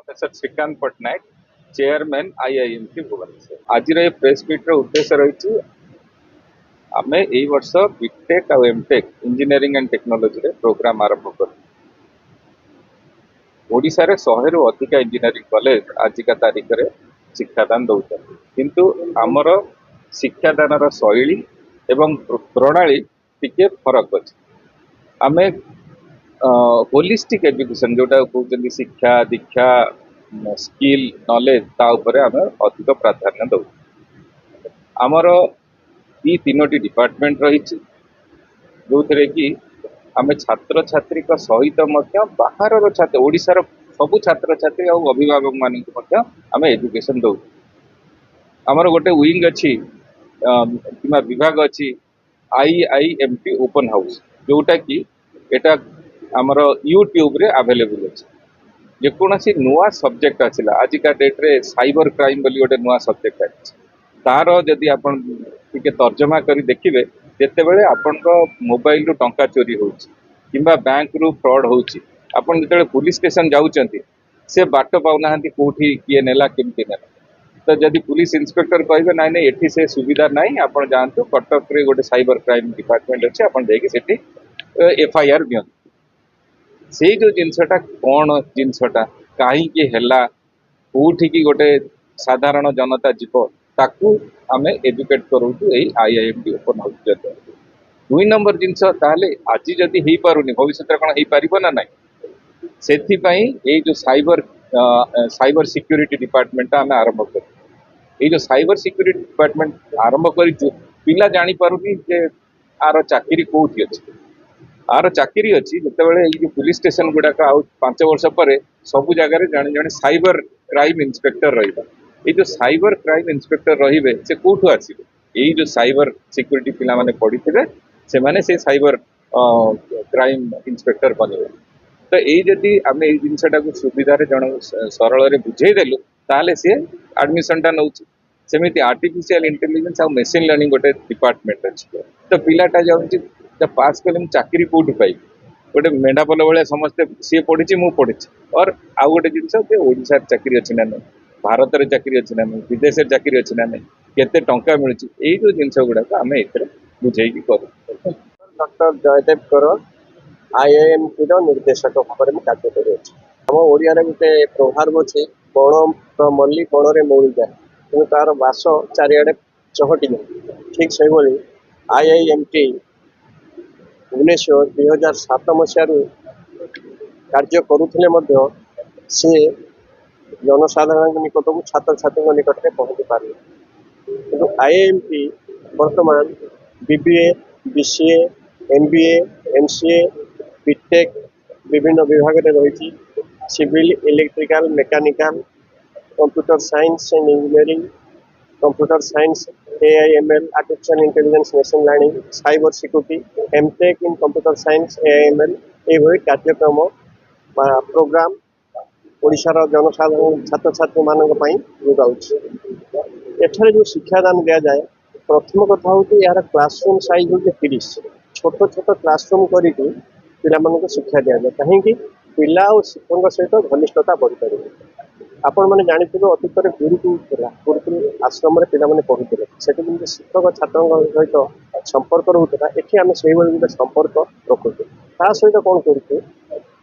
Professor Srikant Pattnaik chairman IIMT Bhubaneswar आज press meet उद्देश्य रही आम यही वर्ष बीटेक और MTech engineering and technology program आरंभ कर ओडिशा रे 100 रु अधिक इंजीनियरिंग कॉलेज आजिका तारीख में शिक्षादान दौर किंतु आमर शिक्षादान शैली एवं प्रणाली टिके फरक अच्छे आम होलिस्टिक एजुकेशन जोटा कहते शिक्षा दीक्षा स्किल नॉलेज ताऊपर आम अधिक प्राधान्य दौ आमर ये तीनोटी डिपार्टमेंट रही जो थे कि आम छात्र छात्री सहित बाहर छात्र ओडिशार सबू छात्र छात्री और अभिभावक मानक आम एजुकेशन दौ आमर गोटे विंग अच्छी कि विभाग अच्छी आईआईएमटी ओपन हाउस जोटा कि एटा आमर यूट्यूब रे अवेलेबल अच्छे जेकोसी नुआ सब्जेक्ट आसला आजिका डेट्रे साइबर क्राइम बोली गोटे नुआ सब्जेक्ट आ तार जदि आपण टिके तर्जमा करी देखिबे जेतेबेले आपनका मोबाइल रु टंका चोरी होउची किंबा बैंक रु फ्रॉड होउची आपण जेतेबेले पुलिस स्टेशन जाउचंती से बाट पाउनाहांती कोठी किए नेला केमती नेला तो जदि पुलिस इंस्पेक्टर कहे ना नहीं एठी से सुविधा नहीं आपण जानतु कटक रे गोटे साइबर क्राइम डिपार्टमेंट अच्छे आपण जाइए सेठी एफआईआर दियंतु से जो जिनसटा कौन जिनसटा कहीं है कौटी गोटे साधारण जनता जीव ताकू आम एजुकेट करूँ यही आईआईएमटी ओपन हाउस दुई नंबर जिनस आज जदि हो पारुनी भविष्य कौन हो पार ना ना से जो साइबर सिक्योरिटी डिपार्टमेंट आम आरंभ कर जो साइबर सिक्योरिटी डिपार्टमेंट आरंभ कर पिला जानी पारुनी जे आर चाकरी कौटी अच्छी आर चाकरी अच्छी जितेबाला जो पुलिस स्टेशन गुड़ाक आउ 5 वर्ष पर सबू जगह जड़े जड़े साइबर क्राइम इन्स्पेक्टर रही जो साइबर क्राइम इन्स्पेक्टर रे से कौटू आसवे यही जो साइबर सिक्योरिटी पिला माने पढ़ी से साइबर क्राइम इन्स्पेक्टर बने तो यही जदि आम ये जिनसा सुविधा जन सरल बुझेदेलु ताले सी एडमिशन टा नौ सेमती आर्टिफिशियल इंटेलिजेंस आ मशीन लर्निंग गोटे डिपार्टमेंट अच्छी तो पिलाटा जाऊँगी पास कले चाकरी कौटी पाई गोटे मेढ़ा पल भाया समस्ते सी पढ़ी मु पढ़ी और आउ गोटे जिन ओडिशा चाकरी अच्छी ना नहीं भारत में चाकरी अच्छी ना नहीं विदेश चाकरी अच्छी ना नहीं केते टंका मिलूँ यही जो जिनस गुड़ाक आम ये बुझे कर डॉक्टर जयदेव कर आईआईएमटी निर्देशक भाव में कार्य करम ओडिया गोटे प्रभाव अच्छे बण मल्ली बण में मौली जाए कि तार बास चारिड़े चहटी जाए ठीक से आईआईएमटी भुवनेश्वर 2007 मसीह कार्य करुले सी जनसाधारण निकट को छात्र छात्री निकट में पहुँची पारे कि आईआईएमटी बर्तमान BBA BCA MBA MCA BTech विभिन्न विभाग में रही civil electrical mechanical computer science and engineering computer science AIML artificial intelligence machine learning cyber security MTech in computer science AIML ये कार्यक्रम प्रोग्राम ओडिशार जनसाधारण छात्र छात्री मानी जोगाऊँ एठार जो शिक्षादान दि जाए प्रथम कथा हूँ यार क्लासरूम साइज हूँ 30 छोट छोट क्लासरूम करके पिला शिक्षा दि जाए कहीं पिला और शिक्षक सहित घनिष्ठता बढ़ी पारे आपण मैंने जानी अतीत गुरुकुल गुरुकुल आश्रम पे पढ़ुते से शिक्षक छात्र सहित संपर्क रोकता ये आम से गोटे संपर्क रखुचे ता सहित कौन करुचे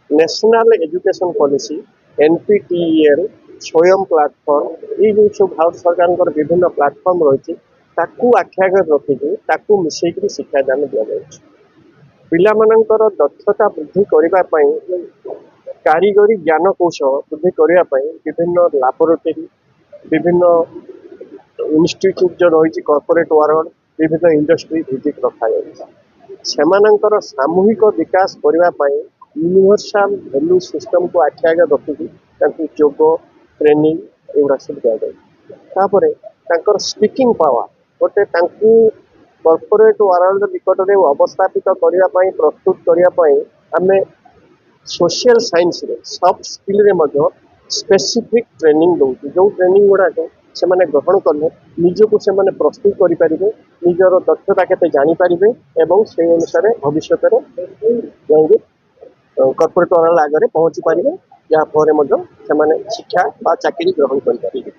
नेशनल एजुकेशन पॉलिसी एनपीटीईएल स्वयं प्लाटफर्म ये जो सब भारत सरकार विभिन्न प्लाटफर्म रही आख्या रखिकी मिसेक शिक्षादान दि जाए पिला मानकर दक्षता वृद्धि करने कारीगरी ज्ञान कौशल वृद्धि करने विभिन्न लैबोरेटरी विभिन्न इंस्टीट्यूट जो रही कॉर्पोरेट वर्ल्ड विभिन्न इंडस्ट्री भिजिट रखा से सामूहिक विकास करने यूनिवर्सल वैल्यू सिस्टम को आखि आगे रखिकी योग ट्रेनिंग एगुड़ा सब दि जाए स्पीकिंग पावर गोटे कॉर्पोरेट वर्ल्ड निकट में अवस्थापित करने प्रस्तुत करने आम सोशल साइंस रे सॉफ्ट स्किल रे मध्य स्पेसिफिक ट्रेनिंग दौर जो ट्रेनिंग गुड़ाक से ग्रहण कले निजक से प्रस्तुत करें निजर दक्षता के जानीपारे और से अनुसार भविष्य में कॉर्पोरेट वर्ल्ड आगे पहुँची पारे ଯାହାଫଳରେ ମଧ୍ୟ ସେମାନେ ଶିକ୍ଷା ବା ଚାକିରି ଗ୍ରହଣ କରିପାରିବେ।